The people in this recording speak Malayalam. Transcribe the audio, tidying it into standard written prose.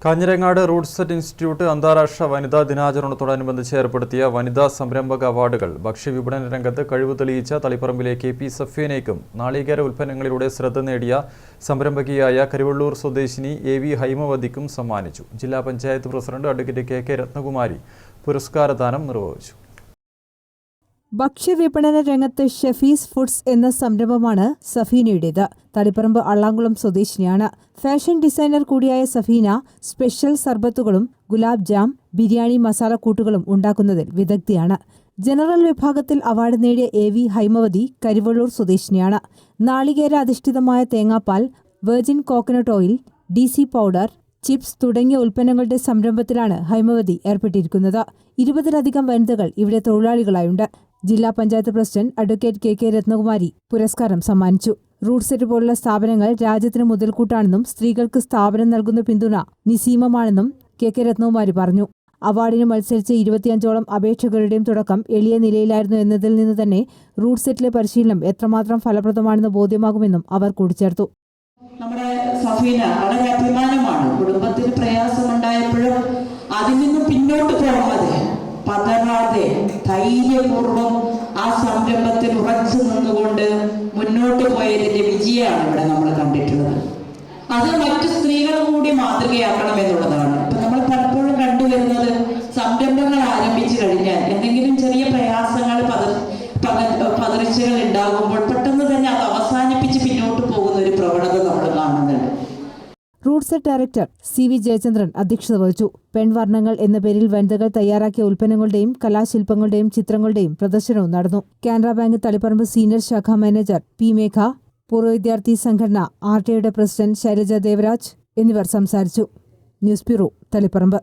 കാഞ്ഞിരങ്ങാട് റൂട്ട്സെറ്റ് ഇൻസ്റ്റിറ്റ്യൂട്ട് അന്താരാഷ്ട്ര വനിതാ ദിനാചരണത്തോടനുബന്ധിച്ച് ഏർപ്പെടുത്തിയ വനിതാ സംരംഭക അവാർഡുകൾ ഭക്ഷ്യവിപണന രംഗത്ത് കഴിവ് തെളിയിച്ച തളിപ്പറമ്പിലെ KP സഫീനയ്ക്കും നാളികേര ഉൽപ്പന്നങ്ങളിലൂടെ ശ്രദ്ധ നേടിയ സംരംഭകയായ കരുവള്ളൂർ സ്വദേശിനി AV ഹൈമവതിക്കും സമ്മാനിച്ചു. ജില്ലാ panchayat president advocate KK Ratnakumari പുരസ്കാരദാനം നിർവഹിച്ചു. ഭക്ഷ്യവിപണന രംഗത്ത് ഷെഫീസ് ഫുഡ്സ് എന്ന സംരംഭമാണ് സഫീനയുടേത്. തളിപ്പറമ്പ് അള്ളാങ്കുളം സ്വദേശിനിയാണ്. ഫാഷൻ ഡിസൈനർ കൂടിയായ സഫീന സ്പെഷ്യൽ സർബത്തുകളും ഗുലാബ് ജാം, ബിരിയാണി മസാലക്കൂട്ടുകളും ഉണ്ടാക്കുന്നതിൽ വിദഗ്ധയാണ്. ജനറൽ വിഭാഗത്തിൽ അവാർഡ് നേടിയ AV ഹൈമവതി കരുവള്ളൂർ സ്വദേശിനിയാണ്. നാളികേര അധിഷ്ഠിതമായ തേങ്ങാപ്പാൽ, virgin coconut oil, DC powder, chips തുടങ്ങിയ ഉൽപ്പന്നങ്ങളുടെ സംരംഭത്തിലാണ് ഹൈമവതി ഏർപ്പെട്ടിരിക്കുന്നത്. 20-ലധികം വനിതകൾ ഇവിടെ തൊഴിലാളികളായുണ്ട്. ജില്ലാ panchayat president advocate KK Ratnakumari പുരസ്കാരം സമ്മാനിച്ചു. റൂട്ട്സെറ്റ് പോലുള്ള സ്ഥാപനങ്ങൾ രാജ്യത്തിന് മുതൽക്കൂട്ടാണെന്നും സ്ത്രീകൾക്ക് സ്ഥാപനം നൽകുന്ന പിന്തുണ നിസ്സീമമാണെന്നും KK രത്നകുമാരി പറഞ്ഞു. അവാർഡിന് മത്സരിച്ച് 25ഓളം അപേക്ഷകരുടെയും തുടക്കം എളിയ നിലയിലായിരുന്നു എന്നതിൽ നിന്ന് തന്നെ റൂട്ട്സെറ്റിലെ പരിശീലനം എത്രമാത്രം ഫലപ്രദമാണെന്ന് ബോധ്യമാകുമെന്നും അവർ കൂട്ടിച്ചേർത്തു. നമ്മുടെ സഫീന വളരെ അഭിമാനമാണ്. കുടുംബത്തിന് പ്രയാസമുണ്ടായപ്പോഴും അതിൽ നിന്നും പിന്നോട്ട് പോകാതെ പതറാതെ ധൈര്യപൂർവം ആ സംരംഭത്തിൽ ഉറച്ചു നിന്നുകൊണ്ട് മുന്നോട്ട് പോയതിന്റെ വിജയമാണ് ഇവിടെ നമ്മൾ കണ്ടിട്ടുള്ളത്. അത് മറ്റു സ്ത്രീകളും കൂടി മാതൃകയാക്കണം എന്നുള്ളതാണ്. ഇപ്പൊ നമ്മൾ പലപ്പോഴും കണ്ടുവരുന്നത് സംരംഭങ്ങൾ ആരംഭിച്ചു കഴിഞ്ഞാൽ എന്തെങ്കിലും ചെറിയ പ്രയാസങ്ങൾ പതറിച്ചകൾ ഉണ്ടാകുമ്പോൾ പെട്ടെന്ന് തന്നെ അത് അവസാനിപ്പിച്ച് പിന്നോട്ട് പോകുന്ന ഒരു പ്രവണത നമ്മൾ കാണുന്നുണ്ട്. റൂട്ട്സെറ്റ് ഡയറക്ടർ CV ജയചന്ദ്രൻ അധ്യക്ഷത വഹിച്ചു. പെൺവർണ്ണങ്ങൾ എന്ന പേരിൽ വനിതകൾ തയ്യാറാക്കിയ ഉൽപ്പന്നങ്ങളുടെയും കലാശില്പങ്ങളുടെയും ചിത്രങ്ങളുടെയും പ്രദർശനവും നടന്നു. കാനറ ബാങ്ക് തളിപ്പറമ്പ് സീനിയർ ശാഖാ മാനേജർ P മേഘ, പൂർവ്വ വിദ്യാർത്ഥി സംഘടന RTയുടെ പ്രസിഡന്റ് ശൈലജ ദേവരാജ് എന്നിവർ സംസാരിച്ചു. News bureau, Taliparamba.